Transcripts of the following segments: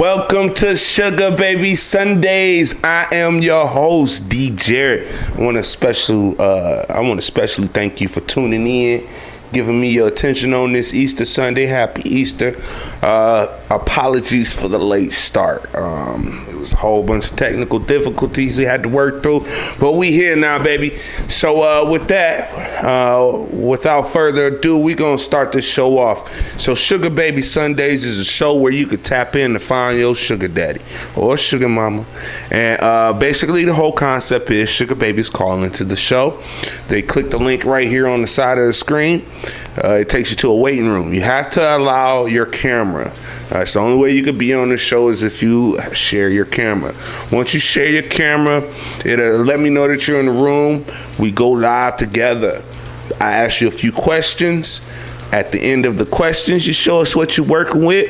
Welcome to Sugar Baby Sundays. I am your host, D. Jarrett. I want to especially thank you for tuning in, giving me your attention on this Easter Sunday. Happy Easter. Apologies for the late start. It was a whole bunch of technical difficulties we had to work through, but we here now, baby. So with that, without further ado, we gonna start this show off. So Sugar Baby Sundays is a show where you could tap in to find your sugar daddy or sugar mama, and basically the whole concept is sugar babies call into the show. They click the link right here on the side of the screen. It takes you to a waiting room. You have to allow your camera. It's the only way you could be on the show is if you share your camera. Once you share your camera, it'll let me know that you're in the room. We go live together. I ask you a few questions. At the end of the questions, you show us what you're working with,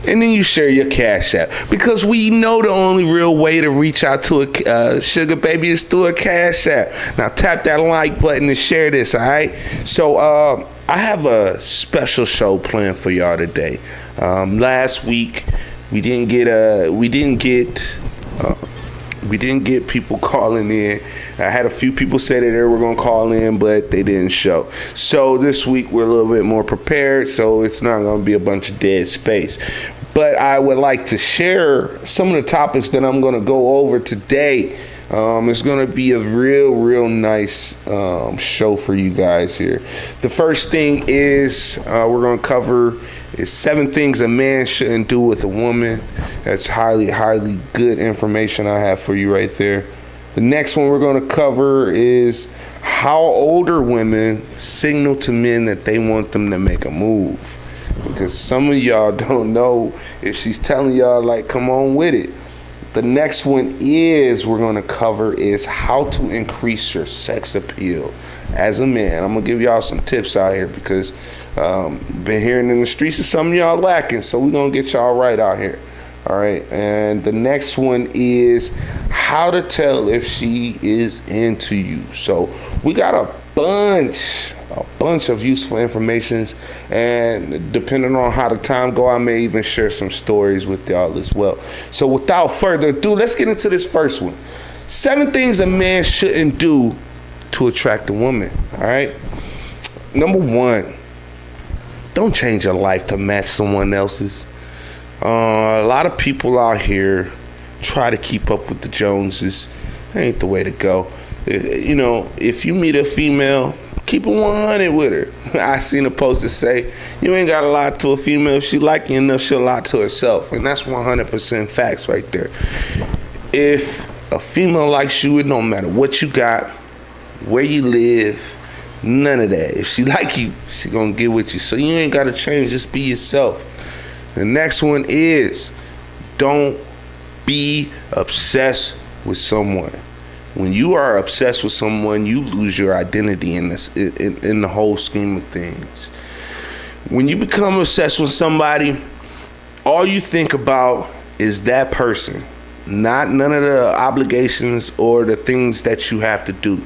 and then you share your Cash App. Because we know the only real way to reach out to a sugar baby is through a Cash App. Now tap that like button and share this, all right? So I have a special show planned for y'all today. Last week we didn't get people calling in. I had a few people say that they were going to call in, but they didn't show. So this week we're a little bit more prepared, so it's not going to be a bunch of dead space. But I would like to share some of the topics that I'm going to go over today. It's going to be a real nice show for you guys here. The first thing is we're going to cover is 7 things a man shouldn't do with a woman. That's highly good information I have for you right there. The next one we're going to cover is how older women signal to men that they want them to make a move. Because some of y'all don't know if she's telling y'all, like, come on with it. The next one we're going to cover is how to increase your sex appeal as a man. I'm going to give y'all some tips out here because been hearing in the streets that some of y'all lacking, so we're going to get y'all right out here. All right, and the next one is how to tell if she is into you. So we got a bunch of useful informations, and depending on how the time go, I may even share some stories with y'all as well. So without further ado, let's get into this first one. 7 things a man shouldn't do to attract a woman. All right. Number 1, don't change your life to match someone else's. A lot of people out here try to keep up with the Joneses. That ain't the way to go. You know, if you meet a female, keep it 100 with her. I seen a post that say, you ain't got to lie to a female. If she like you enough, she'll lie to herself. And that's 100% facts right there. If a female likes you, it don't matter what you got, where you live, none of that. If she like you, she gonna get with you. So you ain't got to change, just be yourself. The next one is don't be obsessed with someone. When you are obsessed with someone, you lose your identity in the whole scheme of things. When you become obsessed with somebody, all you think about is that person, not none of the obligations or the things that you have to do.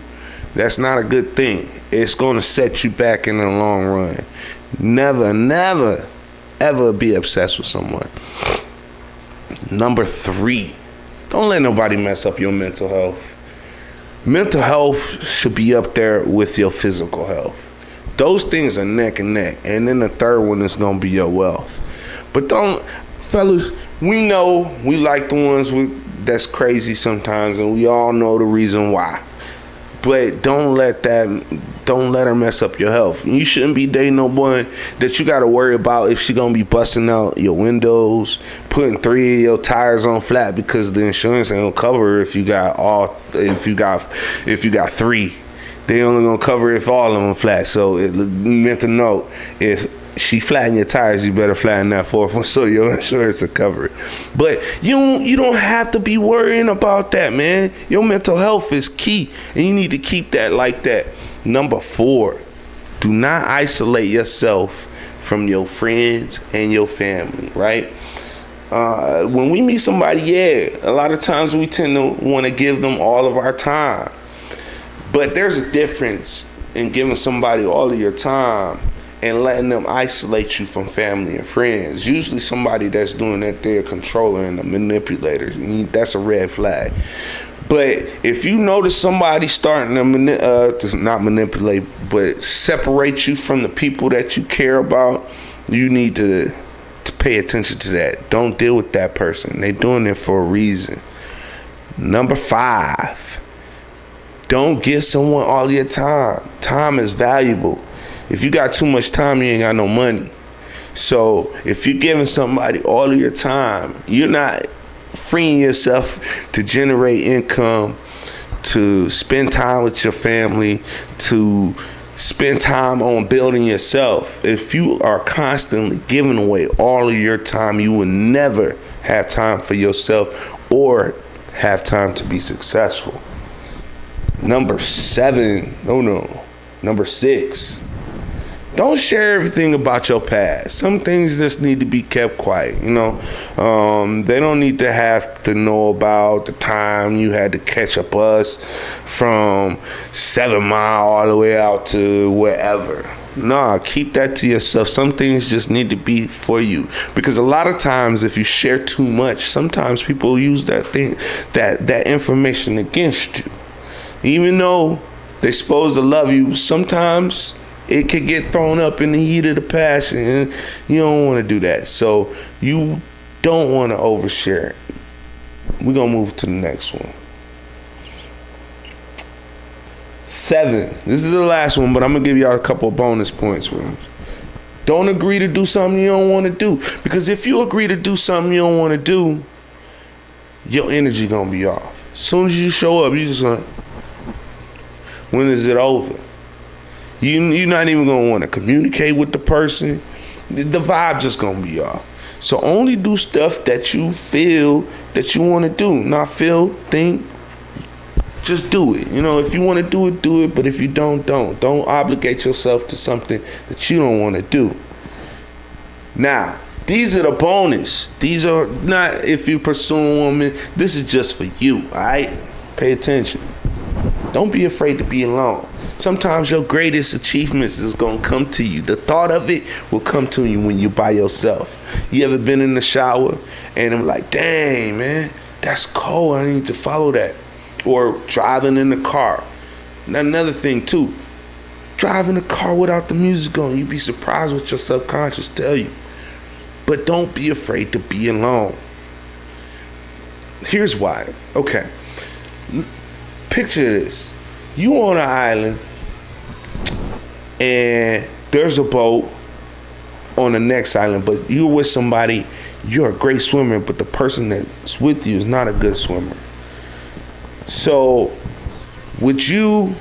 That's not a good thing. It's going to set you back in the long run. Never, ever be obsessed with someone. Number 3, don't let nobody mess up your mental health. Mental health should be up there with your physical health. Those things are neck and neck. And then the third one is going to be your wealth. But fellas, we know we like the ones that's crazy sometimes, and we all know the reason why. But don't let her mess up your health. You shouldn't be dating no one that you got to worry about if she gonna be busting out your windows, putting 3 of your tires on flat because the insurance ain't gonna cover if you got 3. They only gonna cover if all of them flat. So mental note, if she flatten your tires, you better flatten that 4th one so your insurance will cover it. But you don't have to be worrying about that, man. Your mental health is key, and you need to keep that like that. Number 4, do not isolate yourself from your friends and your family, right? When we meet somebody, a lot of times we tend to want to give them all of our time. But there's a difference in giving somebody all of your time and letting them isolate you from family and friends. Usually somebody that's doing that, they're a controller and a manipulator. That's a red flag. But if you notice somebody starting to not manipulate, but separate you from the people that you care about, you need to pay attention to that. Don't deal with that person. They're doing it for a reason. Number 5, don't give someone all your time. Time is valuable. If you got too much time, you ain't got no money. So if you're giving somebody all of your time, you're not freeing yourself to generate income, to spend time with your family, to spend time on building yourself. If you are constantly giving away all of your time, you will never have time for yourself or have time to be successful. Number 6, don't share everything about your past. Some things just need to be kept quiet, They don't need to have to know about the time you had to catch a bus from 7 Mile all the way out to wherever. Nah, keep that to yourself. Some things just need to be for you. Because a lot of times if you share too much, sometimes people use that information against you. Even though they're supposed to love you, sometimes it could get thrown up in the heat of the passion, and you don't want to do that. So you don't want to overshare. We're going to move to the next one. 7. This is the last one, but I'm going to give y'all a couple of bonus points with them. Don't agree to do something you don't want to do. Because if you agree to do something you don't want to do, your energy going to be off. As soon as you show up, you just going to, when is it over? You're not even going to want to communicate with the person. The vibe just going to be off. So only do stuff that you feel that you want to do. Not feel, think, just do it. If you want to do it, do it. But if you don't. Don't obligate yourself to something that you don't want to do. Now, these are the bonus. These are not if you pursue a woman. This is just for you, all right? Pay attention. Don't be afraid to be alone. Sometimes your greatest achievements is going to come to you. The thought of it will come to you when you're by yourself. You ever been in the shower and I'm like, dang, man, that's cold. I need to follow that. Or driving in the car. Now, another thing, too. Driving the car without the music on. You'd be surprised what your subconscious tell you. But don't be afraid to be alone. Here's why. Okay. Picture this. You on an island and there's a boat on the next island, but you're with somebody, you're a great swimmer, but the person that's with you is not a good swimmer. So would you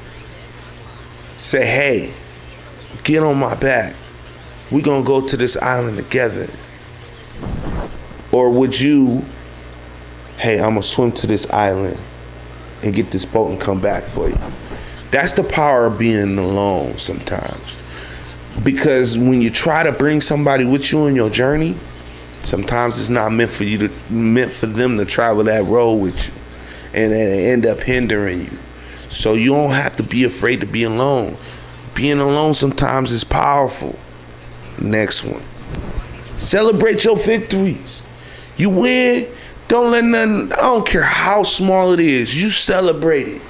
say, hey, get on my back, we're gonna go to this island together? Or would you, hey, I'm gonna swim to this island and get this boat and come back for you? That's the power of being alone sometimes. Because when you try to bring somebody with you on your journey, sometimes it's not meant for them to travel that road with you, and end up hindering you. So you don't have to be afraid to be alone. Being alone sometimes is powerful. Next one. Celebrate your victories. You win. Don't let nothing, I don't care how small it is, you celebrate it.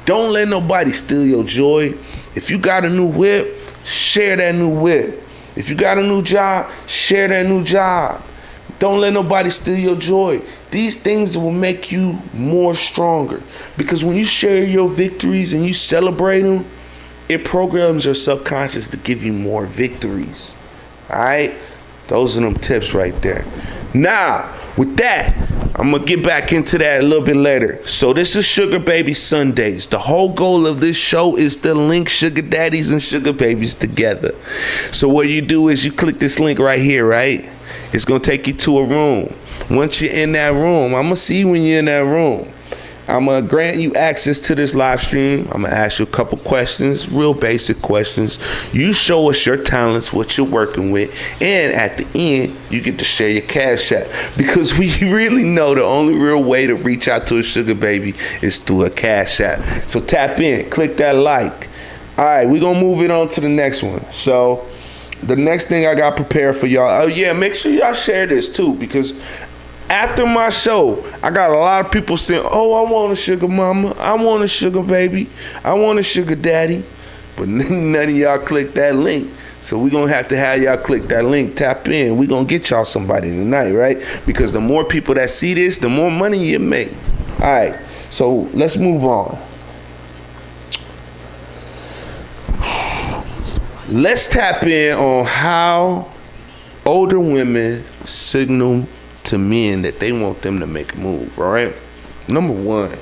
Don't let nobody steal your joy. If you got a new whip, share that new whip. If you got a new job, share that new job. Don't let nobody steal your joy. These things will make you more stronger. Because when you share your victories and you celebrate them, it programs your subconscious to give you more victories. All right? Those are them tips right there. Now, with that, I'm going to get back into that a little bit later. So this is Sugar Baby Sundays. The whole goal of this show is to link Sugar Daddies and Sugar Babies together. So what you do is you click this link right here, right? It's going to take you to a room. Once you're in that room, I'm going to see you when you're in that room. I'm going to grant you access to this live stream. I'm going to ask you a couple questions, real basic questions. You show us your talents, what you're working with, and at the end, you get to share your cash app. Because we really know the only real way to reach out to a sugar baby is through a cash app. So tap in, click that like. All right, we're going to move it on to the next one. So The next thing I got prepared for y'all. Oh yeah, make sure y'all share this too, because after my show, I got a lot of people saying, "Oh, I want a sugar mama, I want a sugar baby, I want a sugar daddy," but none of y'all click that link. So we're going to have y'all click that link, tap in. We're going to get y'all somebody tonight, right? Because the more people that see this, the more money you make. All right, so let's move on. Let's tap in on how older women signal to men that they want them to make a move, all right? Number one,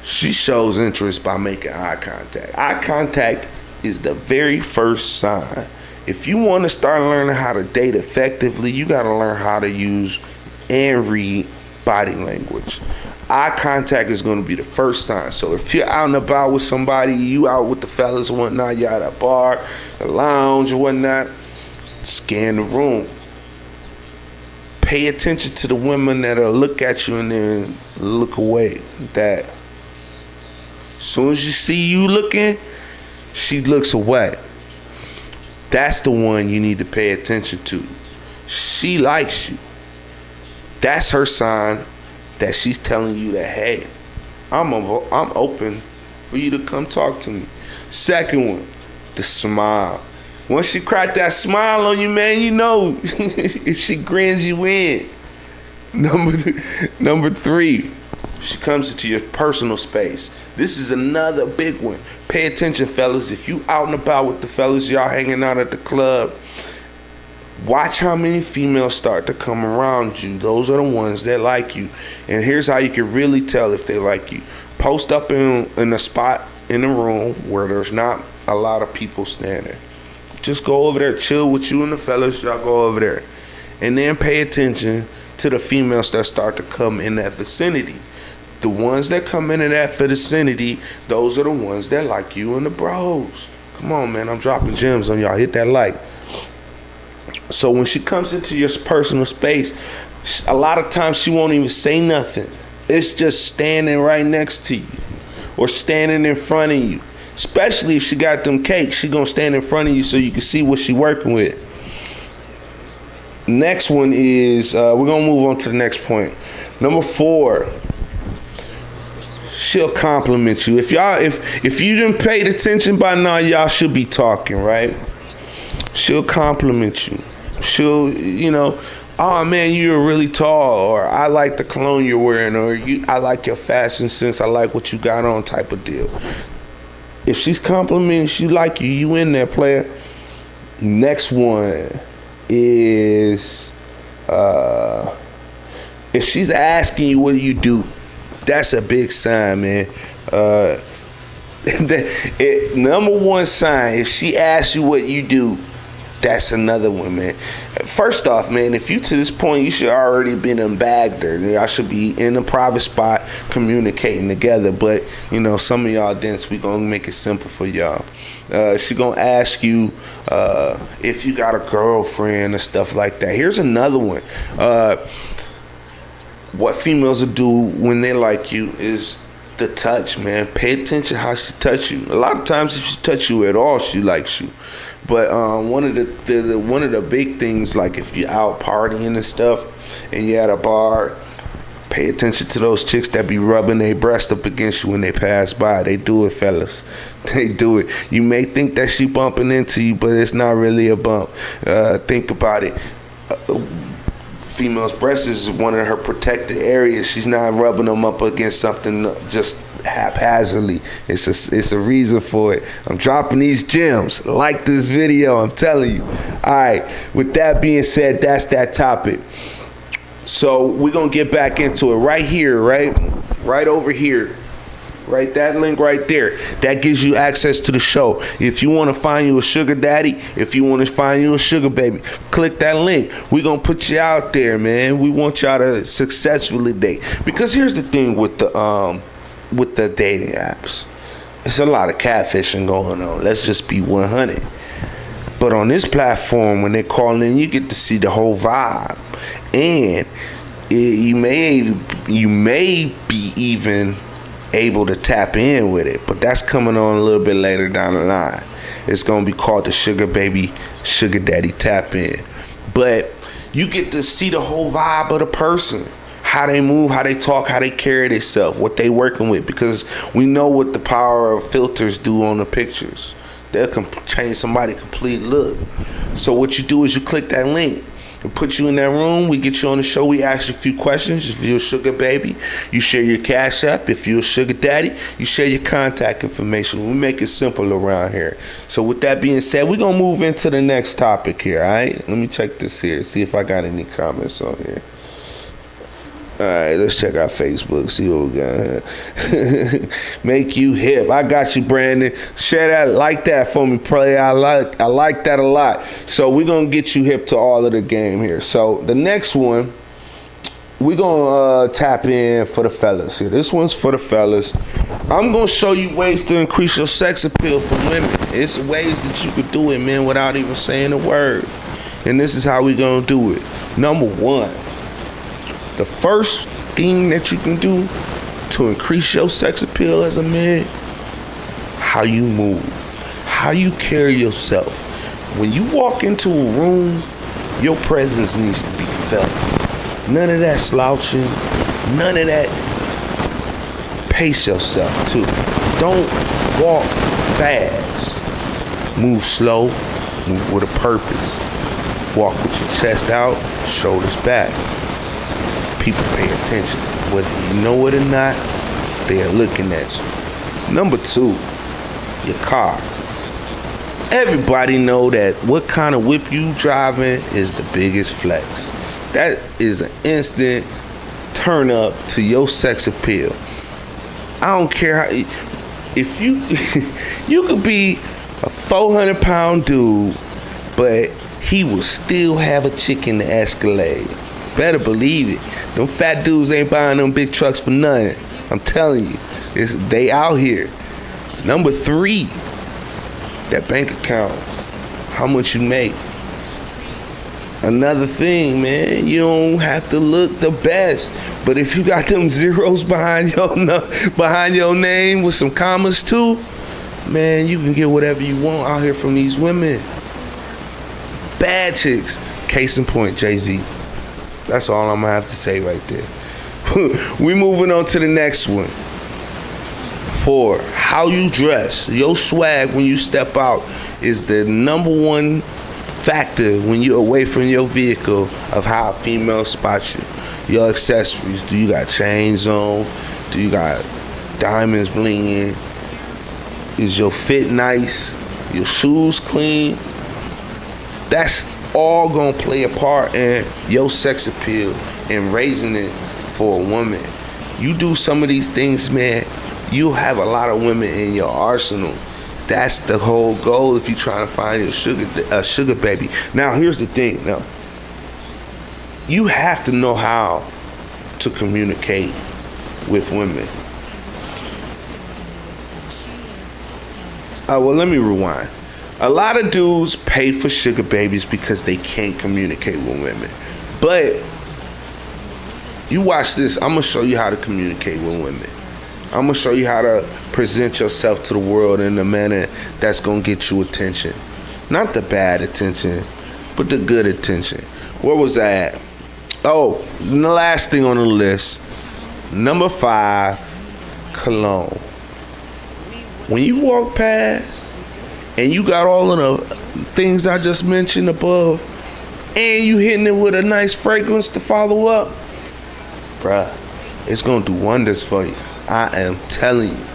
she shows interest by making eye contact. Eye contact is the very first sign. If you want to start learning how to date effectively, you got to learn how to use and read body language. Eye contact is going to be the first sign. So if you're out and about with somebody, you out with the fellas and whatnot, you're at a bar, a lounge or whatnot, scan the room. Pay attention to the women that'll look at you and then look away. That as soon as you see you looking, she looks away. That's the one you need to pay attention to. She likes you. That's her sign that she's telling you that, hey, I'm open for you to come talk to me. Second one, the smile. Once she cracked that smile on you, man, you know if she grins you in. Number three, she comes into your personal space. This is another big one. Pay attention, fellas. If you out and about with the fellas, y'all hanging out at the club, watch how many females start to come around you. Those are the ones that like you. And here's how you can really tell if they like you. Post up in a spot in a room where there's not a lot of people standing. Just go over there, chill with you and the fellas. Y'all go over there. And then pay attention to the females that start to come in that vicinity. The ones that come into that vicinity, those are the ones that like you and the bros. Come on, man. I'm dropping gems on y'all. Hit that like. So when she comes into your personal space, a lot of times she won't even say nothing. It's just standing right next to you or standing in front of you. Especially if she got them cakes, she gonna stand in front of you so you can see what she working with. Next one is, we're gonna move on to the next point. Number 4, she'll compliment you. If you didn't pay attention by now, y'all should be talking, right? She'll compliment you. She'll, oh man, you're really tall, or I like the cologne you're wearing, or I like your fashion sense, I like what you got on, type of deal. If she's complimenting, she like you, you in there, player. Next one is, if she's asking you what do you do, that's a big sign, man. Number one sign, if she asks you what you do, that's another one, man. First off, man, if you to this point, you should already been unbagged her. Y'all should be in a private spot communicating together. But, some of y'all didn't. We gonna make it simple for y'all. She gonna ask you if you got a girlfriend or stuff like that. Here's another one. What females will do when they like you is the touch, man. Pay attention how she touch you. A lot of times, if she touch you at all, she likes you. But one of the big things, like if you're out partying and stuff, and you're at a bar, pay attention to those chicks that be rubbing their breast up against you when they pass by. They do it, fellas. They do it. You may think that she bumping into you, but it's not really a bump. Think about it. Female's breast is one of her protected areas. She's not rubbing them up against something just haphazardly. It's a reason for it. I'm dropping these gems. Like this video, I'm telling you. All right, with that being said, that's that topic. So we're gonna get back into it right here, right over here. Right, that link right there, that gives you access to the show. If you want to find you a sugar daddy, if you want to find you a sugar baby, click that link. We're going to put you out there, man. We want y'all to successfully date. Because here's the thing with the dating apps. It's a lot of catfishing going on. Let's just be 100. But on this platform, when they call in, you get to see the whole vibe. And you may be even able to tap in with it, but that's coming on a little bit later down the line. It's going to be called the Sugar Baby, Sugar Daddy Tap In. But you get to see the whole vibe of the person. How they move, how they talk, how they carry themselves, what they working with. Because we know what the power of filters do on the pictures. They'll change somebody's complete look. So what you do is you click that link. We put you in that room. We get you on the show. We ask you a few questions. If you're a sugar baby, you share your cash app. If you're a sugar daddy, you share your contact information. We make it simple around here. So with that being said, we're going to move into the next topic here, all right? Let me check this here, see if I got any comments on here. All right, let's check out Facebook, see what we got here. Make you hip. I got you, Brandon. Share that, like that for me, play. I like that a lot. So we're going to get you hip to all of the game here. So the next one, we're going to tap in for the fellas here. This one's for the fellas. I'm going to show you ways to increase your sex appeal for women. It's ways that you could do it, man, without even saying a word. And this is how we're going to do it. Number one. The first thing that you can do to increase your sex appeal as a man, how you move, how you carry yourself. When you walk into a room, your presence needs to be felt. None of that slouching, none of that. Pace yourself too. Don't walk fast. Move slow, move with a purpose. Walk with your chest out, shoulders back. People pay attention. Whether you know it or not, they are looking at you. Number two, your car. Everybody know that what kind of whip you driving is the biggest flex. That is an instant turn up to your sex appeal. I don't care how, if you, you could be a 400-pound dude, but he will still have a chick in the Escalade. Better believe it. Them fat dudes ain't buying them big trucks for nothing. I'm telling you. They out here. Number three, that bank account. How much you make. Another thing, man, you don't have to look the best. But if you got them zeros behind your name with some commas too, man, you can get whatever you want out here from these women. Bad chicks. Case in point, Jay-Z. That's all I'm gonna have to say right there. We moving on to the next one. 4, how you dress. Your swag when you step out is the number one factor when you're away from your vehicle of how a female spots you. Your accessories. Do you got chains on? Do you got diamonds blinging? Is your fit nice? Your shoes clean? That's all gonna play a part in your sex appeal and raising it for a woman. You do some of these things, man, you'll have a lot of women in your arsenal. That's the whole goal if you're trying to find your sugar baby. Now, here's the thing. Now, you have to know how to communicate with women. Well, let me rewind. A lot of dudes pay for sugar babies because they can't communicate with women. But you watch this, I'm going to show you how to communicate with women. I'm going to show you how to present yourself to the world in a manner that's going to get you attention. Not the bad attention, but the good attention. Where was I at? Oh, the last thing on the list. Number 5, cologne. When you walk past and you got all of the things I just mentioned above, and you hitting it with a nice fragrance to follow up, bruh, it's gonna do wonders for you. I am telling you.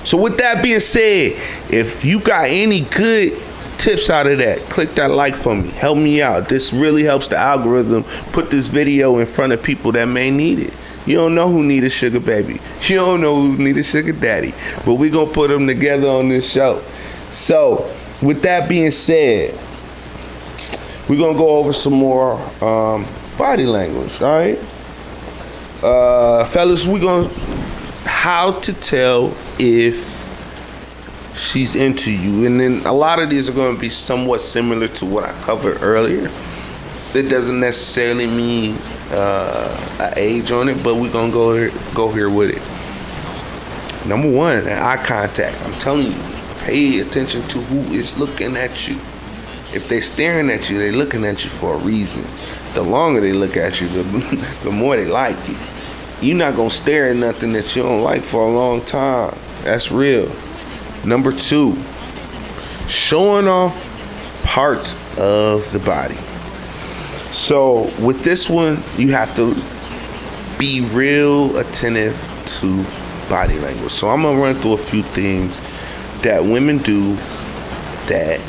So with that being said, if you got any good tips out of that, click that like for me. Help me out. This really helps the algorithm put this video in front of people that may need it. You don't know who need a sugar baby. You don't know who need a sugar daddy. But we're gonna put them together on this show. So, with that being said, we're going to go over some more body language, all right? Fellas, we're going to... How to tell if she's into you. And then a lot of these are going to be somewhat similar to what I covered earlier. It doesn't necessarily mean an age on it, but we're going to go here with it. Number 1, eye contact. I'm telling you. Pay attention to who is looking at you. If they're staring at you, they're looking at you for a reason. The longer they look at you, the more they like you. You're not going to stare at nothing that you don't like for a long time. That's real. Number 2, showing off parts of the body. So with this one, you have to be real attentive to body language. So I'm going to run through a few things that women do that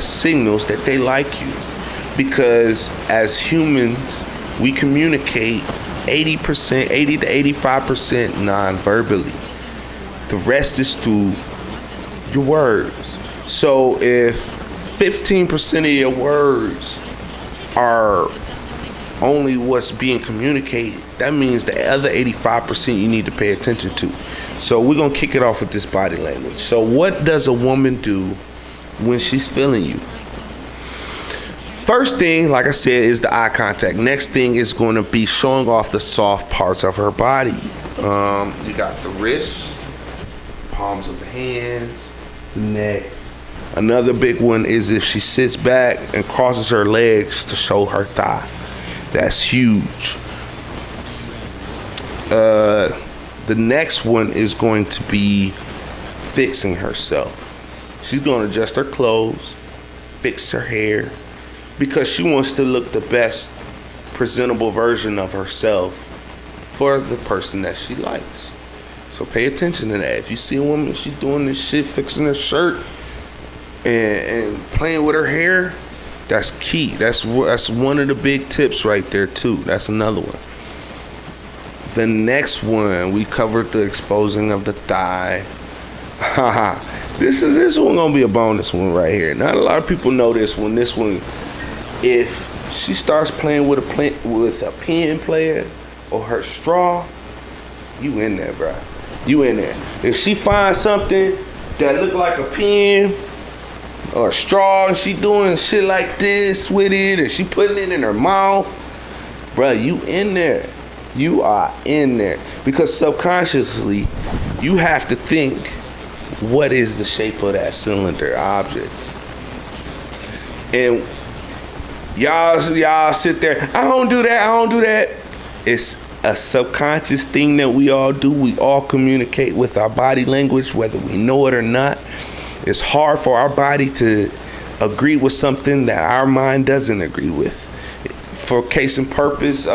signals that they like you. Because as humans, we communicate 80 to 85% non-verbally. The rest is through your words. So if 15% of your words are only what's being communicated, that means the other 85% you need to pay attention to. So we're going to kick it off with this body language. So what does a woman do when she's feeling you? First thing, like I said, is the eye contact. Next thing is going to be showing off the soft parts of her body. You got the wrist, palms of the hands, the neck. Another big one is if she sits back and crosses her legs to show her thigh. That's huge. The next one is going to be fixing herself. She's going to adjust her clothes, fix her hair, because she wants to look the best presentable version of herself for the person that she likes. So pay attention to that. If you see a woman, she's doing this shit, fixing her shirt and playing with her hair, that's key. That's one of the big tips right there too. That's another one. The next one, we covered the exposing of the thigh. This one gonna be a bonus one right here. Not a lot of people know this one. This one, if she starts playing with a pen player or her straw, you in there, bro. You in there. If she finds something that look like a pen or a straw and she doing shit like this with it, or she putting it in her mouth, bro, you in there. You are in there. Because subconsciously, you have to think, what is the shape of that cylinder object? And y'all sit there, I don't do that. It's a subconscious thing that we all do. We all communicate with our body language, whether we know it or not. It's hard for our body to agree with something that our mind doesn't agree with. For case and purpose,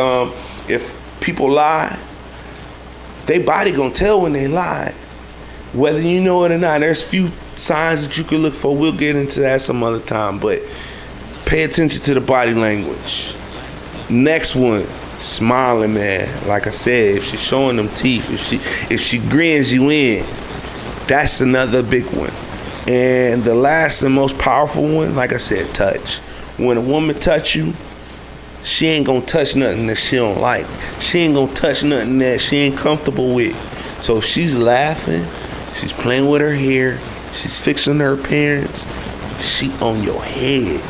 if people lie, their body gonna tell when they lie, whether you know it or not. There's few signs that you can look for. We'll get into that some other time, but pay attention to the body language. Next one, smiling, man. Like I said, if she's showing them teeth, if she grins you in, that's another big one. And the last and most powerful one, like I said, touch. When a woman touch you, she ain't gonna touch nothing that she don't like. She ain't gonna touch nothing that she ain't comfortable with. So if she's laughing, she's playing with her hair, she's fixing her appearance, she on your head.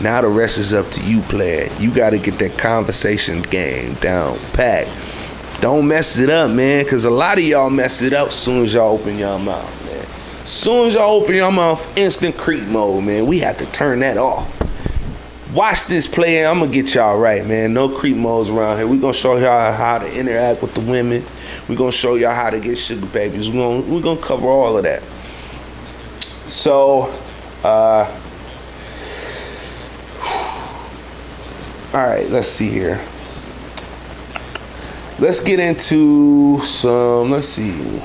Now the rest is up to you, player. You gotta get that conversation game down pat. Don't mess it up, man, because a lot of y'all mess it up as soon as y'all open your mouth, man. As soon as y'all open your mouth, instant creep mode, man. We have to turn that off. Watch this play, I'm gonna get y'all right, man. No creep modes around here. We're gonna show y'all how to interact with the women. We're gonna show y'all how to get sugar babies. We're gonna cover all of that. So, all right, let's see here. Let's get into some, let's see.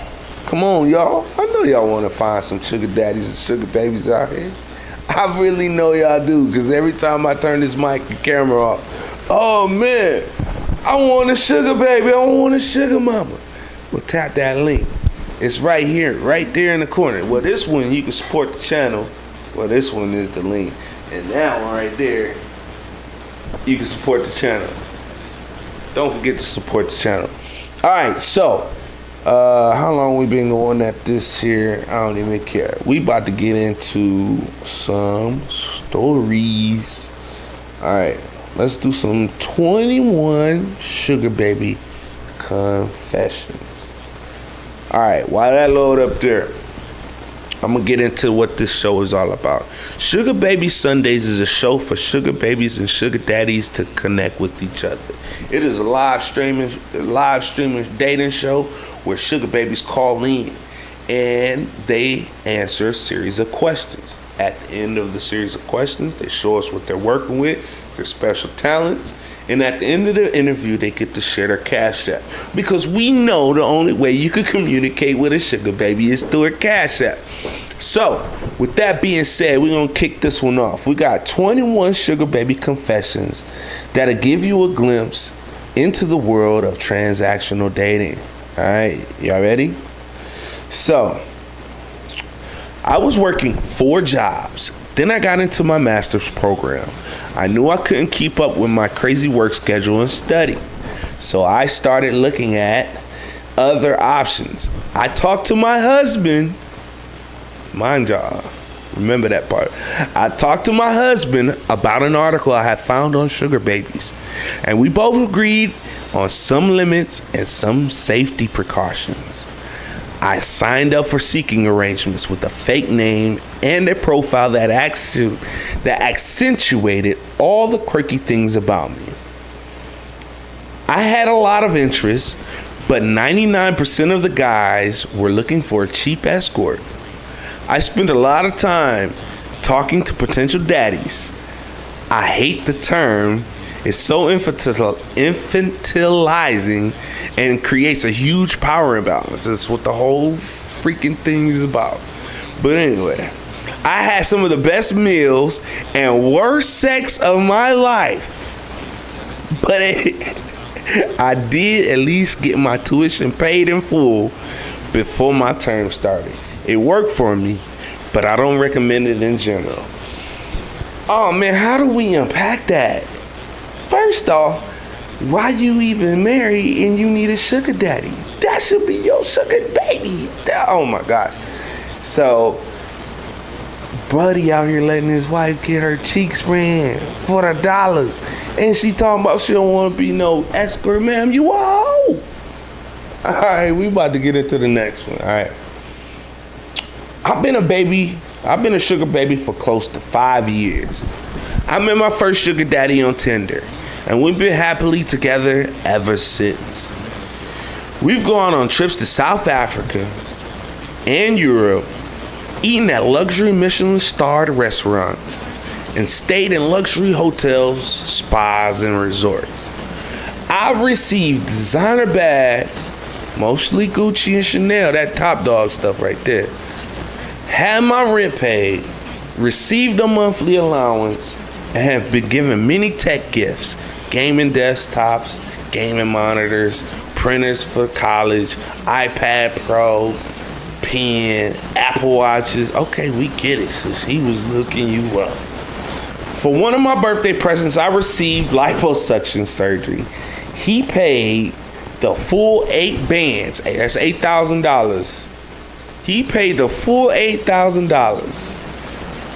Come on, y'all. I know y'all wanna find some sugar daddies and sugar babies out here. I really know y'all do, because every time I turn this mic and camera off, oh man, I want a sugar baby, I want a sugar mama. Well, tap that link. It's right here, right there in the corner. Well, this one, you can support the channel. Well, this one is the link. And that one right there, you can support the channel. Don't forget to support the channel. All right, so, how long we been going at this here? I don't even care. We about to get into some stories. All right, let's do some 21 sugar baby confessions. All right, while that load up there, I'm going to get into what this show is all about. Sugar Baby Sundays is a show for sugar babies and sugar daddies to connect with each other. It is a live streaming dating show where sugar babies call in and they answer a series of questions. At the end of the series of questions, they show us what they're working with, their special talents, and at the end of the interview, they get to share their Cash App. Because we know the only way you can communicate with a sugar baby is through a Cash App. So, with that being said, we're going to kick this one off. We got 21 sugar baby confessions that'll give you a glimpse into the world of transactional dating. All right, y'all ready? So, I was working 4 jobs. Then I got into my master's program. I knew I couldn't keep up with my crazy work schedule and study. So I started looking at other options. I talked to my husband. Mind y'all, remember that part. I talked to my husband about an article I had found on sugar babies. And we both agreed on some limits and some safety precautions. I signed up for seeking arrangements with a fake name and a profile that accentuated all the quirky things about me. I had a lot of interest, but 99% of the guys were looking for a cheap escort. I spent a lot of time talking to potential daddies. I hate the term. It's so infantilizing and creates a huge power imbalance. That's what the whole freaking thing is about. But anyway, I had some of the best meals and worst sex of my life. But I did at least get my tuition paid in full before my term started. It worked for me, but I don't recommend it in general. Oh man, how do we unpack that? First off, why you even married and you need a sugar daddy? That should be your sugar baby. Oh my gosh. So, buddy out here letting his wife get her cheeks ran for the dollars. And she talking about she don't want to be no escort, ma'am. You a hoe. All right, we about to get into the next one. All right. I've been a sugar baby for close to 5 years. I met my first sugar daddy on Tinder, and we've been happily together ever since. We've gone on trips to South Africa and Europe, eaten at luxury Michelin-starred restaurants, and stayed in luxury hotels, spas, and resorts. I've received designer bags, mostly Gucci and Chanel, that top dog stuff right there. Had my rent paid, received a monthly allowance, and have been given many tech gifts, gaming desktops, gaming monitors, printers for college, iPad Pro, pen, Apple Watches. Okay, we get it, sis. He was looking you up. For one of my birthday presents, I received liposuction surgery. He paid the full 8 bands. Hey, that's $8,000. He paid the full $8,000.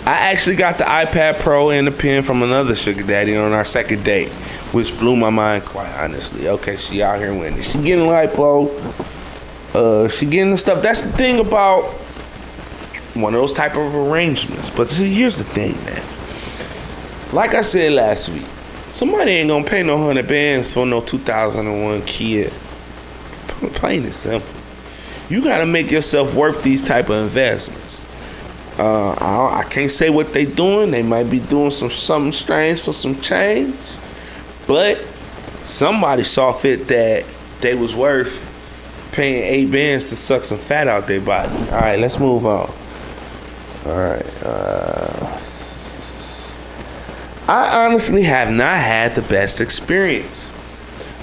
I actually got the iPad Pro and the pen from another sugar daddy on our second date, which blew my mind quite honestly. Okay, she out here winning. She getting lipo. She getting the stuff. That's the thing about one of those type of arrangements. But see, here's the thing, man. Like I said last week, somebody ain't gonna pay no 100 bands for no 2001 Kia. Plain and simple. You gotta make yourself worth these type of investments. I can't say what they doing. They might be doing something strange for some change, but somebody saw fit that they was worth paying 8 bands to suck some fat out their body. All right, let's move on. All right. I honestly have not had the best experience.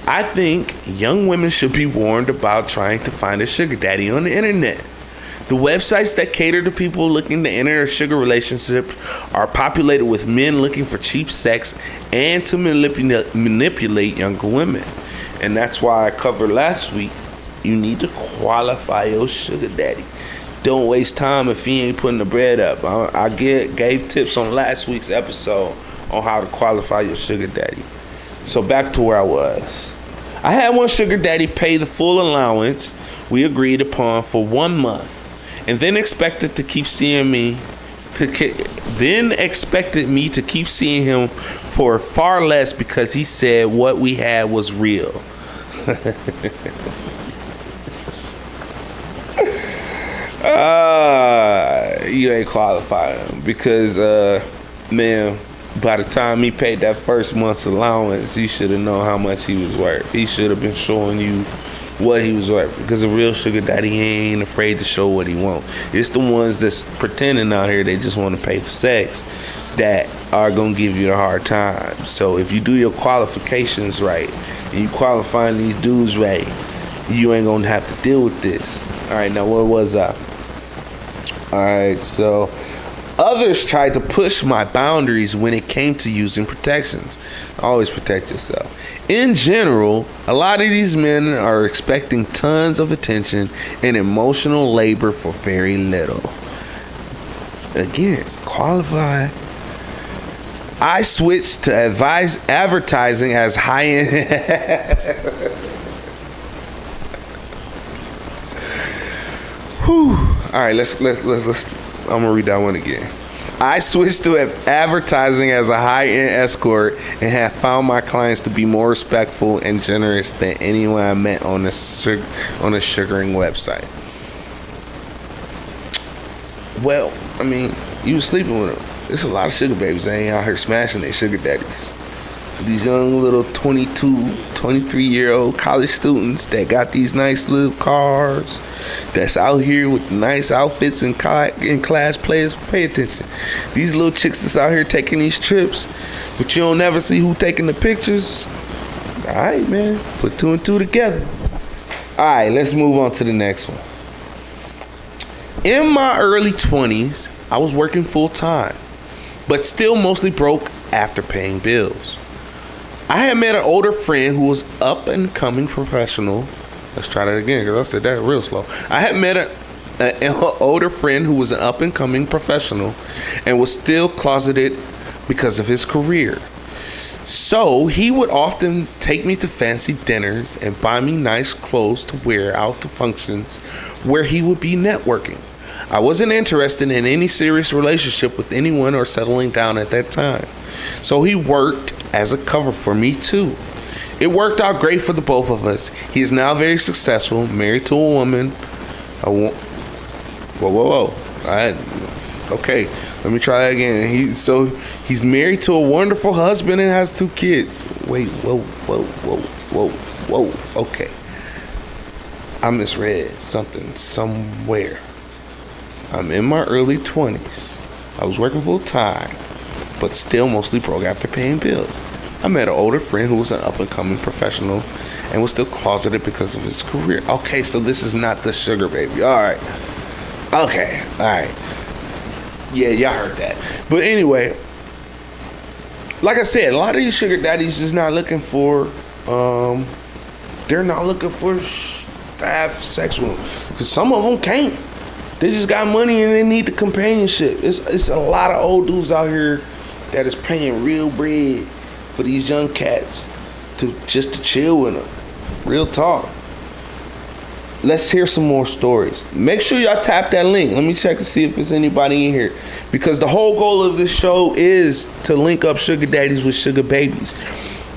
I think young women should be warned about trying to find a sugar daddy on the internet. The websites that cater to people looking to enter a sugar relationship are populated with men looking for cheap sex and to manipulate younger women. And that's why I covered last week, you need to qualify your sugar daddy. Don't waste time if he ain't putting the bread up. I gave tips on last week's episode on how to qualify your sugar daddy. So back to where I was. I had one sugar daddy pay the full allowance we agreed upon for 1 month and then expected me to keep seeing him for far less because he said what we had was real. You ain't qualifying because man, by the time he paid that first month's allowance, you should have known how much he was worth. He should have been showing you what he was worth, because a real sugar daddy ain't afraid to show what he want. It's the ones that's pretending out here they just want to pay for sex that are gonna give you a hard time. So if you do your qualifications right and you qualifying these dudes right, you ain't gonna have to deal with this. All right, now where was I? All right, so others tried to push my boundaries when it came to using protections. Always protect yourself. In general, a lot of these men are expecting tons of attention and emotional labor for very little. Again, qualify. I switched to advertising as high-end. All right, let's. I'm gonna read that one again. I switched to advertising as a high-end escort and have found my clients to be more respectful and generous than anyone I met on a sugaring website. Well, I mean, you was sleeping with them. There's a lot of sugar babies that ain't out here smashing their sugar daddies. These young little 22, 23-year-old college students that got these nice little cars, that's out here with nice outfits and class players. Pay attention. These little chicks that's out here taking these trips, but you don't never see who taking the pictures. All right, man. Put two and two together. All right, let's move on to the next one. In my early 20s, I was working full time, but still mostly broke after paying bills. I had met an older friend who was up and coming professional. Let's try that again because I said that real slow. I had met an older friend who was an up and coming professional and was still closeted because of his career. So he would often take me to fancy dinners and buy me nice clothes to wear out to functions where he would be networking. I wasn't interested in any serious relationship with anyone or settling down at that time. So he worked as a cover for me too. It worked out great for the both of us. He is now very successful, married to a woman. Whoa. Okay, let me try that again. He's married to a wonderful husband and has 2 kids. Wait, whoa. Okay. I misread something somewhere. I'm in my early 20s. I was working full time, but still mostly broke after paying bills. I met an older friend who was an up-and-coming professional and was still closeted because of his career. Okay, so this is not the sugar baby. All right. Okay, all right. Yeah, y'all heard that. But anyway, like I said, a lot of these sugar daddies is not looking for, they're not looking for to have sex with them. Because some of them can't. They just got money and they need the companionship. It's a lot of old dudes out here that is paying real bread for these young cats to chill with them. Real talk. Let's hear some more stories. Make sure y'all tap that link. Let me check to see if there's anybody in here. Because the whole goal of this show is to link up sugar daddies with sugar babies.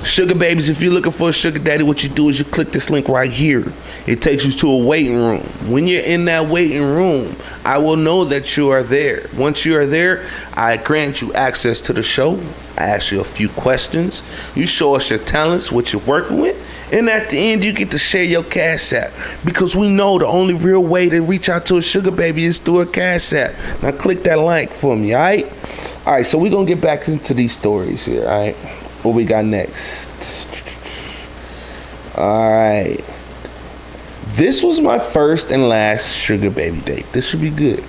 Sugar babies, if you're looking for a sugar daddy, what you do is you click this link right here. It takes you to a waiting room. When you're in that waiting room, I will know that you are there. Once you are there, I grant you access to the show. I ask you a few questions. You show us your talents, what you're working with. And at the end, you get to share your Cash App. Because we know the only real way to reach out to a sugar baby is through a Cash App. Now click that like for me, all right? All right, so we're going to get back into these stories here, all right? What we got next? All right. This was my first and last sugar baby date. This should be good.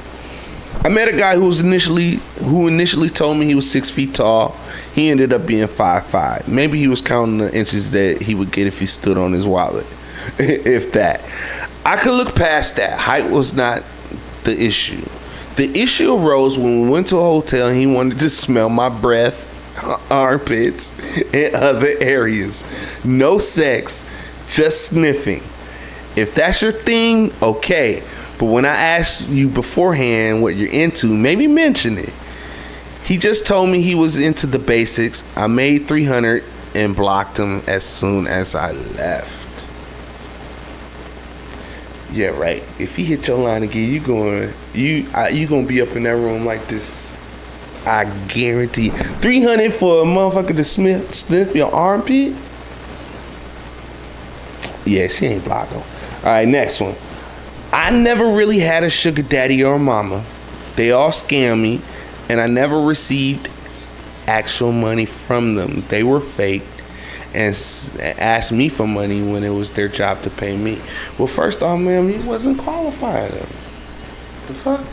I met a guy who initially told me he was 6 feet tall. He ended up being 5'5". Maybe he was counting the inches that he would get if he stood on his wallet, if that. I could look past that. Height was not the issue. The issue arose when we went to a hotel and he wanted to smell my breath, armpits, and other areas. No sex, just sniffing. If that's your thing, okay. But when I asked you beforehand what you're into, maybe mention it. He just told me he was into the basics. I made 300 and blocked him as soon as I left. Yeah, right. If he hit your line again, you gonna be up in that room like this. I guarantee. 300 for a motherfucker to sniff your armpit? Yeah, she ain't blocked him. All right, next one. I never really had a sugar daddy or a mama. They all scammed me, and I never received actual money from them. They were fake and asked me for money when it was their job to pay me. Well, first off, ma'am, you wasn't qualified. The fuck?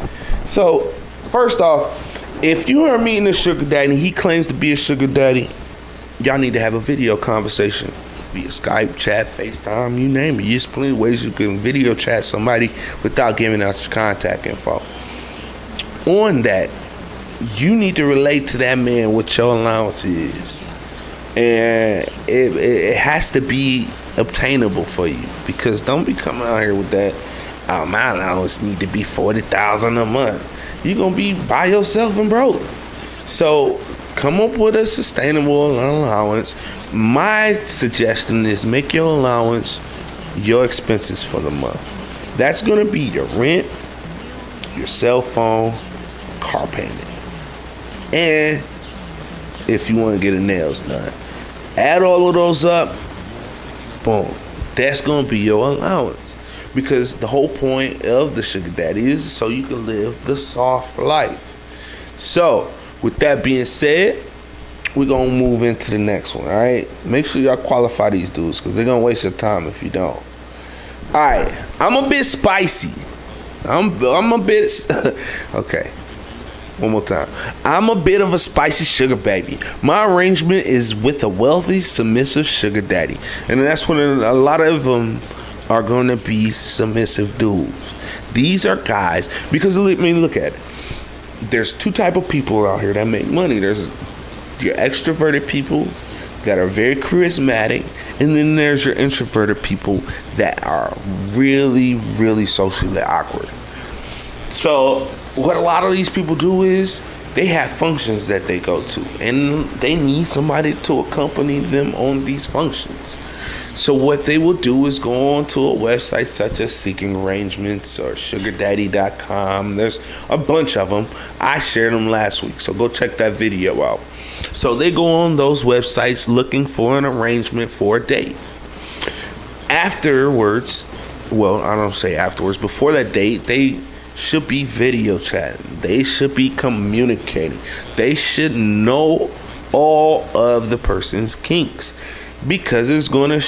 So, first off, if you are meeting a sugar daddy and he claims to be a sugar daddy, y'all need to have a video conversation. Via Skype, chat, FaceTime, you name it. There's plenty of ways you can video chat somebody without giving out your contact info. On that, you need to relate to that man what your allowance is. And it has to be obtainable for you. Because don't be coming out here with that, my allowance need to be $40,000 a month. You're going to be by yourself and broke. So come up with a sustainable allowance. My suggestion is make your allowance your expenses for the month. That's going to be your rent, your cell phone, car payment. And if you want to get your nails done. Add all of those up, boom. That's going to be your allowance. Because the whole point of the sugar daddy is so you can live the soft life. So, with that being said, we're going to move into the next one, all right? Make sure y'all qualify these dudes because they're going to waste your time if you don't. All right, I'm a bit spicy. I'm a bit... Okay, one more time. I'm a bit of a spicy sugar baby. My arrangement is with a wealthy, submissive sugar daddy. And that's when a lot of them are going to be submissive dudes. These are guys, because let me look at it. There's two type of people out here that make money. There's your extroverted people that are very charismatic, and then there's your introverted people that are really, really socially awkward. So what a lot of these people do is they have functions that they go to, and they need somebody to accompany them on these functions. So what they will do is go on to a website such as Seeking Arrangements or SugarDaddy.com. There's a bunch of them. I shared them last week, so go check that video out. So they go on those websites looking for an arrangement for a date. Afterwards, well, I don't say afterwards, before that date, they should be video chatting. They should be communicating. They should know all of the person's kinks. Because it's gonna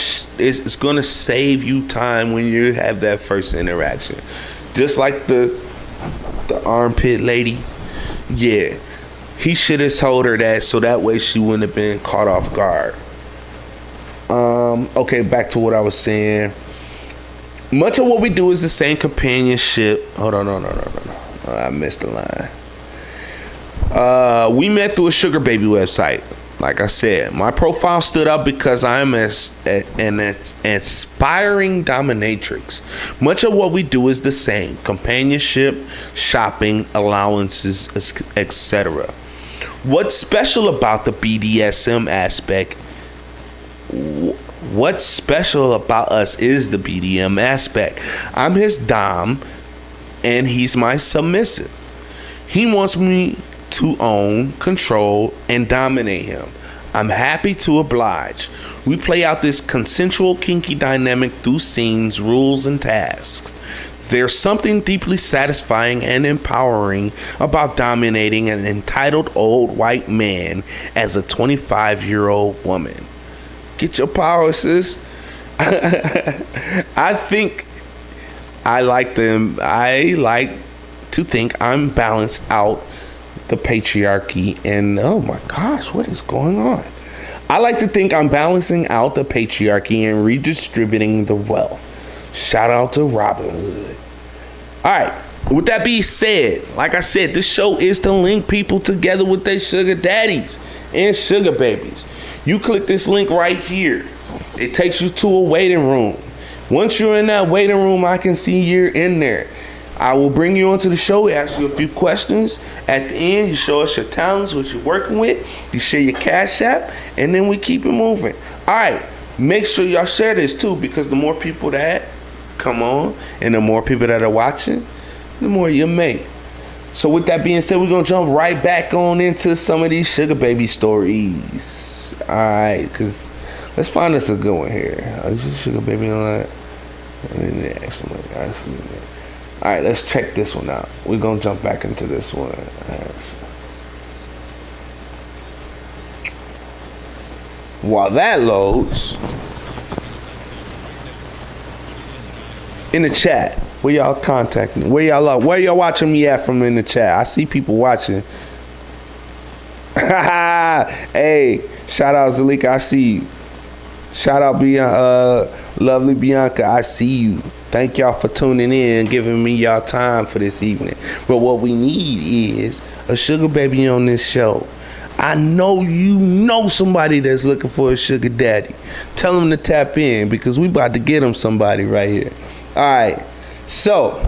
save you time when you have that first interaction. Just like the armpit lady. Yeah. He should have told her that so that way she wouldn't have been caught off guard. Okay, back to what I was saying. Much of what we do is the same companionship. Hold on, no. I missed the line. We met through a sugar baby website. Like I said, my profile stood out because I am an aspiring dominatrix. Much of what we do is the same. Companionship, shopping, allowances, etc. What's special about the BDSM aspect? What's special about us is the BDM aspect. I'm his dom, and he's my submissive. He wants me to own, control, and dominate him. I'm happy to oblige. We play out this consensual kinky dynamic through scenes, rules, and tasks. There's something deeply satisfying and empowering about dominating an entitled old white man as a 25-year-old woman. Get your power, sis. I like to think I'm balanced out the patriarchy, and oh my gosh, what is going on? I like to think I'm balancing out the patriarchy and redistributing the wealth. Shout out to Robin Hood. All right, with that being said, like I said, this show is to link people together with their sugar daddies and sugar babies. You click this link right here. It takes you to a waiting room. Once you're in that waiting room, I can see you're in there. I will bring you onto the show, ask you a few questions. At the end, you show us your talents, what you're working with. You share your Cash App, and then we keep it moving. All right, make sure y'all share this too, because the more people that come on and the more people that are watching, the more you make. So with that being said, we're going to jump right back on into some of these sugar baby stories. All right, because let's find us a good one here. Is this sugar baby on that? All right, let's check this one out. We're going to jump back into this one. While that loads, in the chat, where y'all contacting? Where y'all watching me at from in the chat? I see people watching. Hey, shout out Zalika, I see you. Shout out lovely Bianca, I see you. Thank y'all for tuning in and giving me y'all time for this evening. But what we need is a sugar baby on this show. I know you know somebody that's looking for a sugar daddy. Tell them to tap in, because we about to get them somebody right here. All right. So,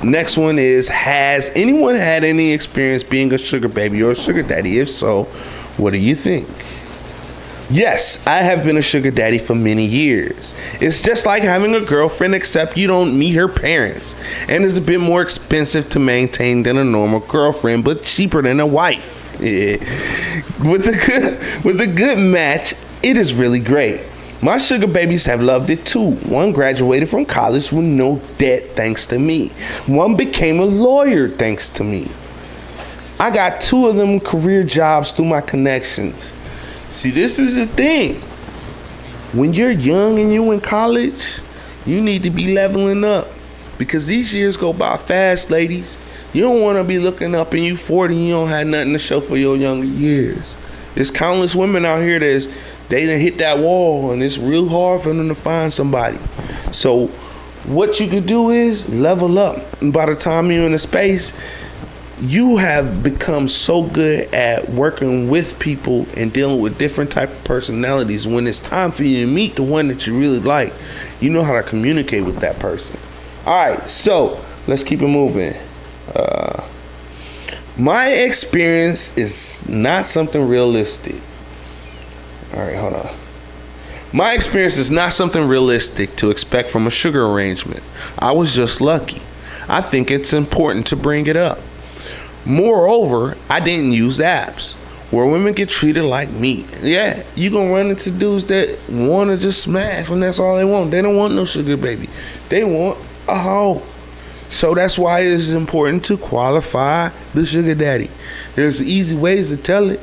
next one is, has anyone had any experience being a sugar baby or a sugar daddy? If so, what do you think? Yes, I have been a sugar daddy for many years. It's just like having a girlfriend, except you don't meet her parents, and is a bit more expensive to maintain than a normal girlfriend, but cheaper than a wife. Yeah. With a good match, it is really great. My sugar babies have loved it too. One graduated from college with no debt thanks to me. One became a lawyer thanks to me. I got 2 of them career jobs through my connections. See, this is the thing. When you're young and you're in college, you need to be leveling up, because these years go by fast, ladies. You don't want to be looking up and you 40 and you don't have nothing to show for your younger years. There's countless women out here they done hit that wall, and it's real hard for them to find somebody. So what you could do is level up. And by the time you're in the space, you have become so good at working with people and dealing with different type of personalities. When it's time for you to meet the one that you really like, you know how to communicate with that person. All right, so let's keep it moving. My experience is not something realistic. All right, hold on. My experience is not something realistic to expect from a sugar arrangement. I was just lucky. I think it's important to bring it up. Moreover, I didn't use apps where women get treated like meat. Yeah, you gonna run into dudes that wanna just smash when that's all they want. They don't want no sugar baby. They want a hoe. So that's why it's important to qualify the sugar daddy. There's easy ways to tell it.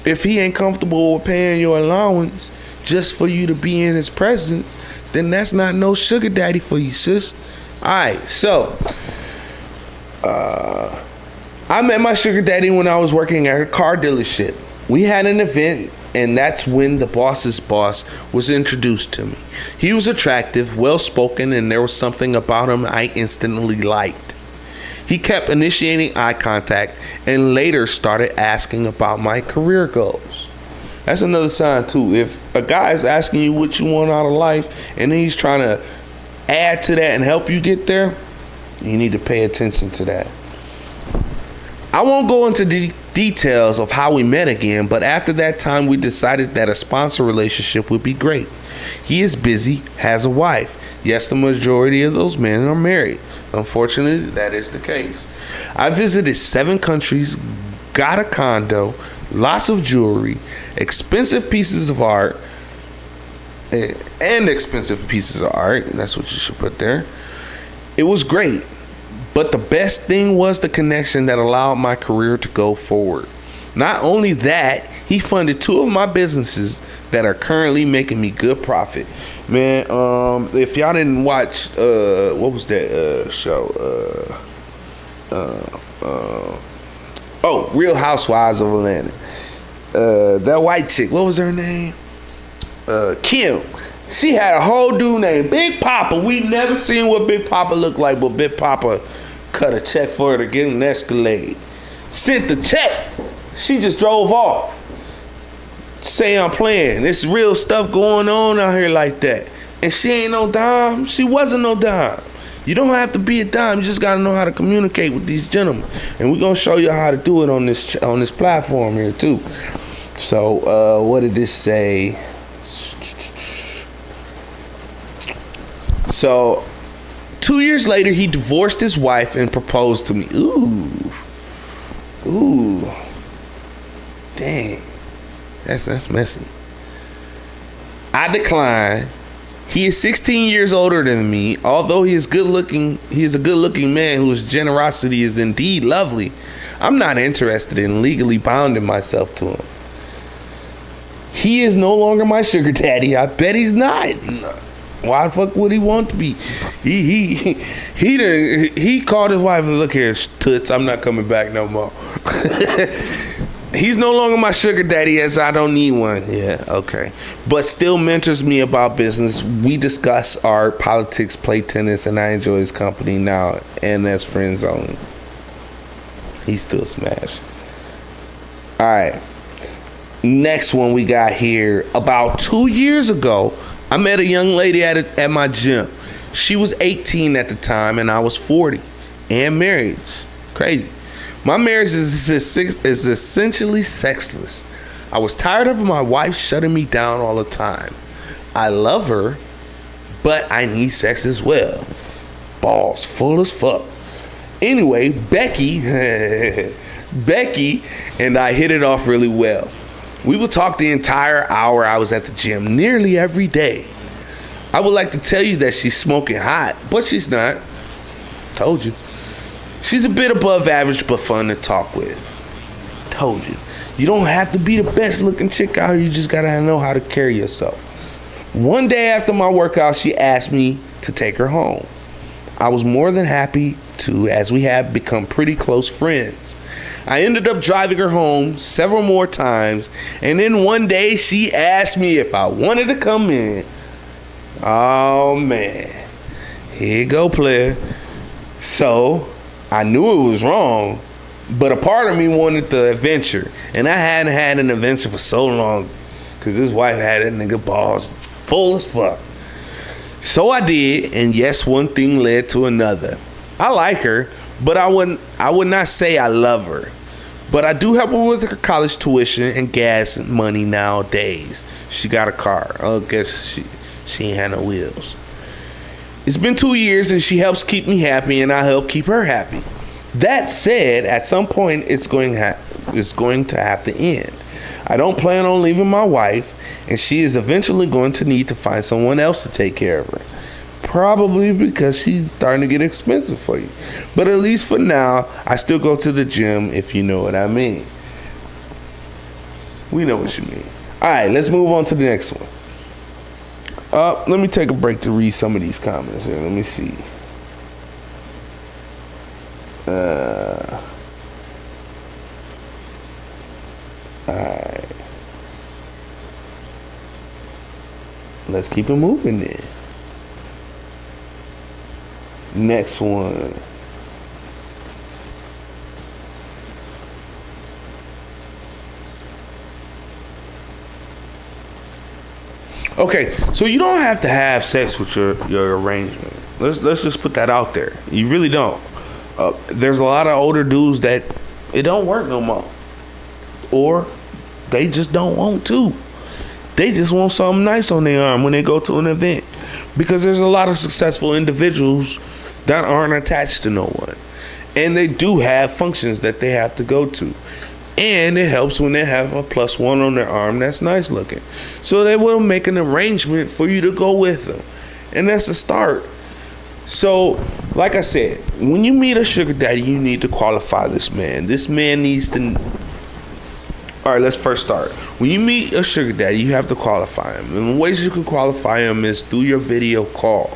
If he ain't comfortable with paying your allowance just for you to be in his presence, then that's not no sugar daddy for you, sis. Alright, so I met my sugar daddy when I was working at a car dealership. We had an event, and that's when the boss's boss was introduced to me. He was attractive, well-spoken, and there was something about him I instantly liked. He kept initiating eye contact and later started asking about my career goals. That's another sign too. If a guy is asking you what you want out of life and then he's trying to add to that and help you get there, you need to pay attention to that. I won't go into the details of how we met again, but after that time we decided that a sponsor relationship would be great. He is busy, has a wife. Yes, the majority of those men are married. Unfortunately, that is the case. I visited 7 countries, got a condo, lots of jewelry, expensive pieces of art, and expensive pieces of art. That's what you should put there. It was great. But the best thing was the connection that allowed my career to go forward. Not only that, he funded 2 of my businesses that are currently making me good profit. Man, if y'all didn't watch, what was that show? Real Housewives of Atlanta. That white chick, what was her name? Kim. She had a whole dude named Big Papa. We never seen what Big Papa looked like, but Big Papa cut a check for her to get an Escalade. Sent the check. She just drove off. Say I'm playing. There's real stuff going on out here like that. and she ain't no dime. She wasn't no dime. You don't have to be a dime. You just got to know how to communicate with these gentlemen. And we're going to show you how to do it on this platform here, too. So, what did this say? So, 2 years later, he divorced his wife and proposed to me. Ooh. Dang. That's messy. I declined. He is 16 years older than me. Although he is a good-looking man whose generosity is indeed lovely, I'm not interested in legally bounding myself to him. He is no longer my sugar daddy. I bet he's not. Why the fuck would he want to be? He called his wife and, look here, toots, I'm not coming back no more. He's no longer my sugar daddy, as I don't need one. Yeah, okay. But still mentors me about business. We discuss art, politics, play tennis, and I enjoy his company now, and as friends only. He's still smashed. All right. Next one we got here. About 2 years ago, I met a young lady at my gym. She was 18 at the time, and I was 40 and married. Crazy. My marriage is essentially sexless. I was tired of my wife shutting me down all the time. I love her, but I need sex as well. Balls full as fuck. Anyway, Becky and I hit it off really well. We would talk the entire hour I was at the gym, nearly every day. I would like to tell you that she's smoking hot, but she's not. Told you. She's a bit above average, but fun to talk with. Told you. You don't have to be the best looking chick out here. You just gotta know how to carry yourself. One day after my workout, she asked me to take her home. I was more than happy to, as we have become pretty close friends. I ended up driving her home several more times, and then one day she asked me if I wanted to come in. Oh man. Here you go, player. So I knew it was wrong, but a part of me wanted the adventure, and I hadn't had an adventure for so long because his wife had that nigga balls full as fuck. So I did, and yes, one thing led to another. I like her, but I would not say I love her. But I do help her with her college tuition and gas money nowadays. She got a car. I guess she ain't had no wheels. It's been 2 years and she helps keep me happy and I help keep her happy. That said, at some point it's going to have to end. I don't plan on leaving my wife, and she is eventually going to need to find someone else to take care of her. Probably because she's starting to get expensive for you. But at least for now, I still go to the gym, if you know what I mean. We know what you mean. All right, let's move on to the next one. Let me take a break to read some of these comments here. Let me see. Alright. Let's keep it moving then. Next one. Okay, so you don't have to have sex with your arrangement. Let's just put that out there. You really don't. There's a lot of older dudes that it don't work no more, or they just don't want to. They just want something nice on their arm when they go to an event, because there's a lot of successful individuals that aren't attached to no one, and they do have functions that they have to go to. And it helps when they have a +1 on their arm that's nice looking. So they will make an arrangement for you to go with them. And that's a start. So, like I said, when you meet a sugar daddy, you need to qualify this man. This man needs to... All right, let's first start. When you meet a sugar daddy, you have to qualify him. And the ways you can qualify him is through your video call.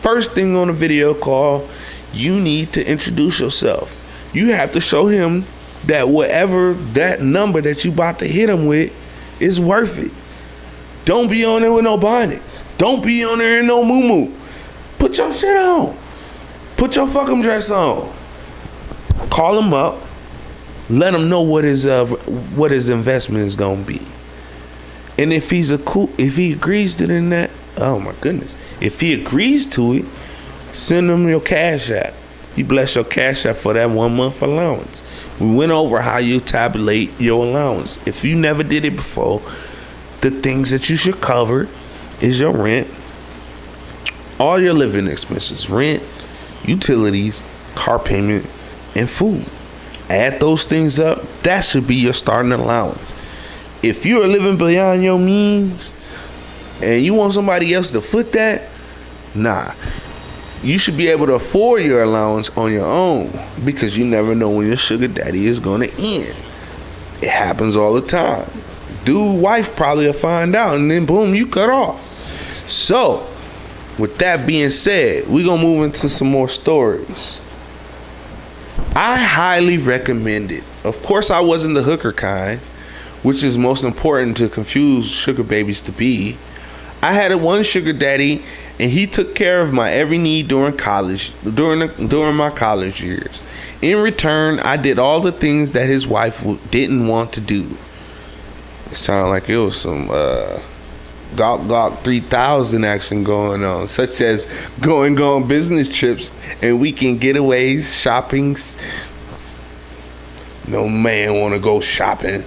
First thing on a video call, you need to introduce yourself. You have to show him that whatever that number that you about to hit him with is worth it. Don't be on there with no bonnet. Don't be on there in no moo-moo. Put your shit on. Put your fucking dress on. Call him up. Let him know what his investment is gonna be. And if he agrees to that, Oh my goodness. If he agrees to it, send him your cash app. You bless your cash app for that 1 month allowance. We went over how you tabulate your allowance. If you never did it before, the things that you should cover is your rent, all your living expenses, rent, utilities, car payment, and food. Add those things up. That should be your starting allowance. If you are living beyond your means and you want somebody else to foot that, nah. You should be able to afford your allowance on your own, because you never know when your sugar daddy is going to end. It happens all the time. Dude, wife probably will find out, and then boom, you cut off. So, with that being said, we're going to move into some more stories. I highly recommend it. Of course, I wasn't the hooker kind, which is most important to confuse sugar babies to be. I had one sugar daddy, and he took care of my every need during college, during my college years. In return, I did all the things that his wife didn't want to do. It sounded like it was some Gawk 3000 action going on, such as going on business trips and weekend getaways, shoppings. No man want to go shopping.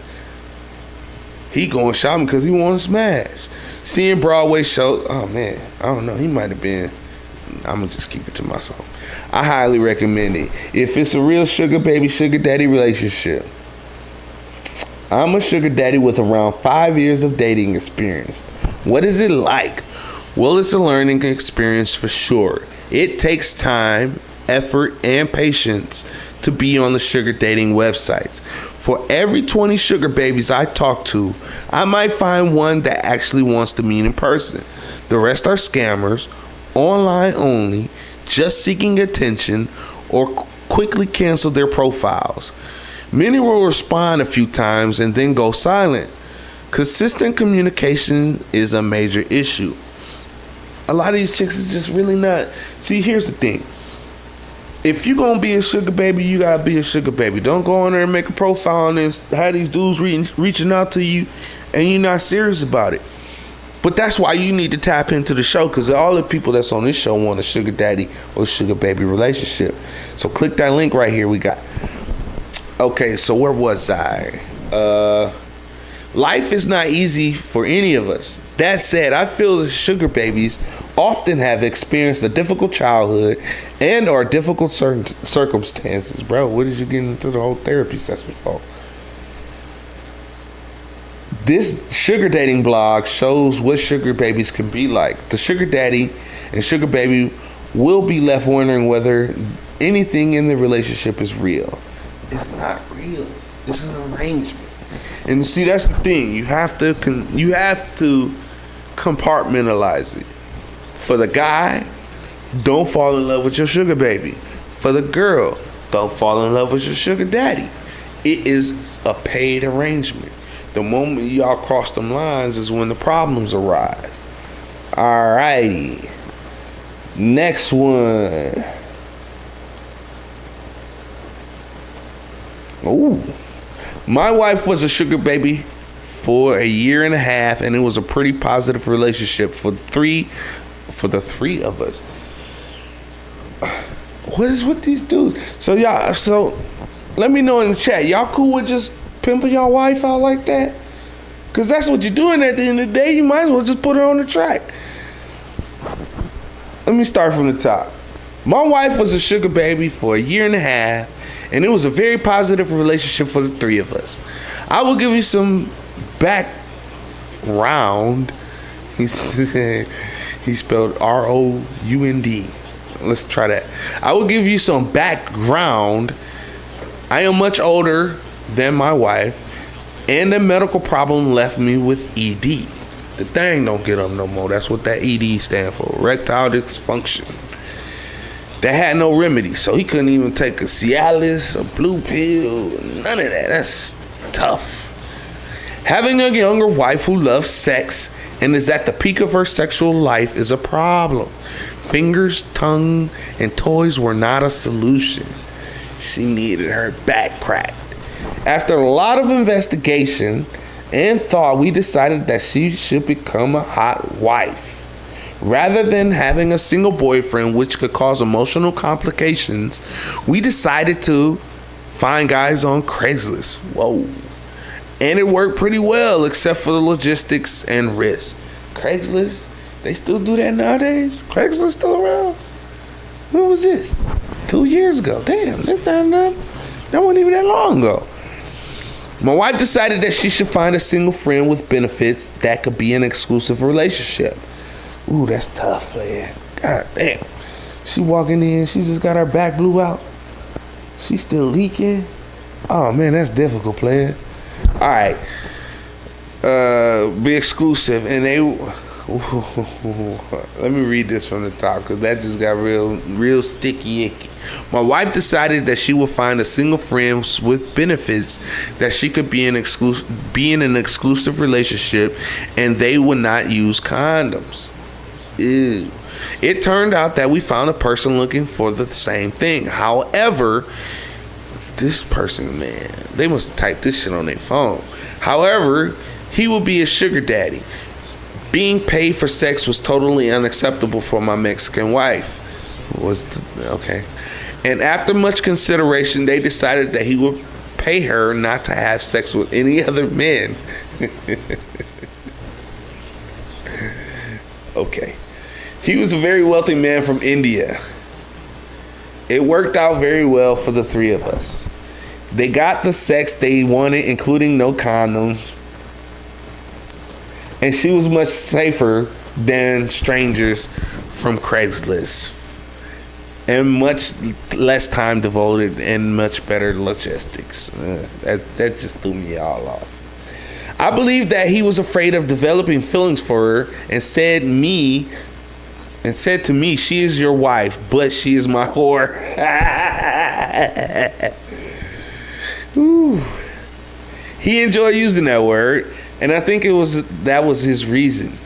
He going shopping because he want to smash. Seeing Broadway shows. Oh man, I don't know. He might have been. I'm gonna just keep it to myself. I highly recommend it. If it's a real sugar baby, sugar daddy relationship. I'm a sugar daddy with around 5 years of dating experience. What is it like? Well, it's a learning experience for sure. It takes time, effort, and patience to be on the sugar dating websites. For every 20 sugar babies I talk to, I might find one that actually wants to meet in person. The rest are scammers, online only, just seeking attention, or quickly cancel their profiles. Many will respond a few times and then go silent. Consistent communication is a major issue. A lot of these chicks is just really not. See, here's the thing. If you're going to be a sugar baby, you got to be a sugar baby. Don't go in there and make a profile and then have these dudes reaching out to you and you're not serious about it. But that's why you need to tap into the show, because all the people that's on this show want a sugar daddy or sugar baby relationship. So click that link right here we got. Okay, so where was I? Life is not easy for any of us. That said, I feel that sugar babies often have experienced a difficult childhood and or difficult circumstances. Bro, what did you get into the whole therapy session for? This sugar dating blog shows what sugar babies can be like. The sugar daddy and sugar baby will be left wondering whether anything in the relationship is real. It's not real. It's an arrangement. And see, that's the thing. You have to compartmentalize it. For the guy, don't fall in love with your sugar baby. For the girl, don't fall in love with your sugar daddy. It is a paid arrangement. The moment y'all cross them lines is when the problems arise. Alrighty. Next one. Ooh. My wife was a sugar baby for a year and a half, and it was a pretty positive relationship for the three of us. What is with these dudes? So let me know in the chat. Y'all cool with just pimping y'all wife out like that? Because that's what you're doing at the end of the day. You might as well just put her on the track. Let me start from the top. My wife was a sugar baby for a year and a half, and it was a very positive relationship for the three of us. I will give you some background. He spelled R-O-U-N-D. Let's try that. I will give you some background. I am much older than my wife, and a medical problem left me with ED. The thing don't get up no more. That's what that ED stand for. Erectile dysfunction. That had no remedy, so he couldn't even take a Cialis, a blue pill, none of that. That's tough. Having a younger wife who loves sex and is at the peak of her sexual life is a problem. Fingers, tongue, and toys were not a solution. She needed her back cracked. After a lot of investigation and thought, we decided that she should become a hot wife. Rather than having a single boyfriend, which could cause emotional complications, we decided to find guys on Craigslist. Whoa. And it worked pretty well, except for the logistics and risk. Craigslist, they still do that nowadays? Craigslist still around? When was this? 2 years ago. Damn, that wasn't even that long ago. My wife decided that she should find a single friend with benefits that could be an exclusive relationship. Ooh, that's tough, man. God damn. She walking in, she just got her back blew out. She still leaking. Oh, man, that's difficult, player. All right. Be exclusive. And they... let me read this from the top, because that just got real sticky icky. My wife decided that she would find a single friend with benefits that she could be in an exclusive relationship, and they would not use condoms. Ew. It turned out that we found a person looking for the same thing. However, this person, man, they must have typed this shit on their phone. However, he would be a sugar daddy. Being paid for sex was totally unacceptable for my Mexican wife. Okay. And after much consideration, they decided that he would pay her not to have sex with any other men. Okay. He was a very wealthy man from India. It worked out very well for the three of us. They got the sex they wanted, including no condoms. And she was much safer than strangers from Craigslist. And much less time devoted and much better logistics. That just threw me all off. I believe that he was afraid of developing feelings for her and said to me, she is your wife, but she is my whore. Ooh. He enjoyed using that word. And I think that was his reason.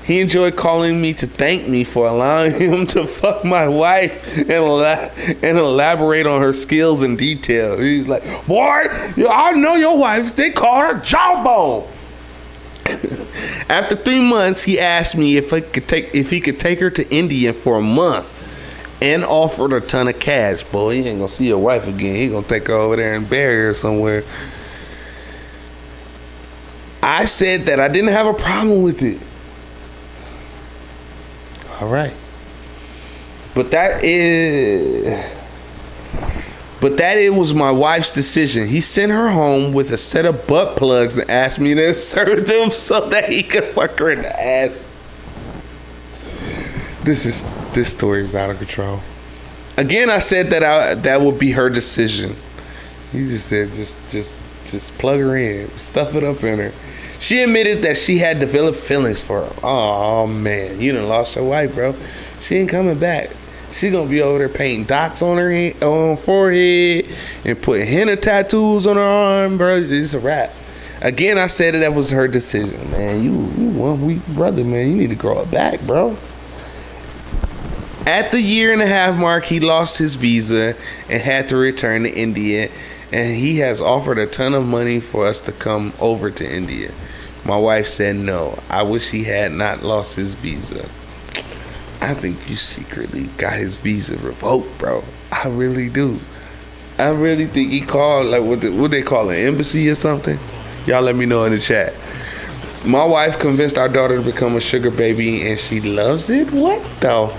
He enjoyed calling me to thank me for allowing him to fuck my wife and elaborate on her skills in detail. He was like, boy, I know your wife. They call her jawbone. After 3 months, he asked me if he could take her to India for a month and offered a ton of cash. Boy, he ain't gonna see your wife again. He gonna take her over there and bury her somewhere. I said that I didn't have a problem with it. All right. But that it was my wife's decision. He sent her home with a set of butt plugs and asked me to insert them so that he could fuck her in the ass. This story is out of control. Again, I said that would be her decision. He just said just plug her in, stuff it up in her. She admitted that she had developed feelings for him. Oh man, you done lost your wife, bro. She ain't coming back. She gonna be over there painting dots on her forehead and putting henna tattoos on her arm, bro. It's a wrap. Again, I said that was her decision, man. You one weak brother, man. You need to grow it back, bro. At the 1.5 year mark, he lost his visa and had to return to India. And he has offered a ton of money for us to come over to India. My wife said no. I wish he had not lost his visa. I think you secretly got his visa revoked, bro. I really do. I really think he called, like, what they call it, embassy or something? Y'all let me know in the chat. My wife convinced our daughter to become a sugar baby, and she loves it? What the?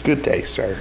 Good day, sir.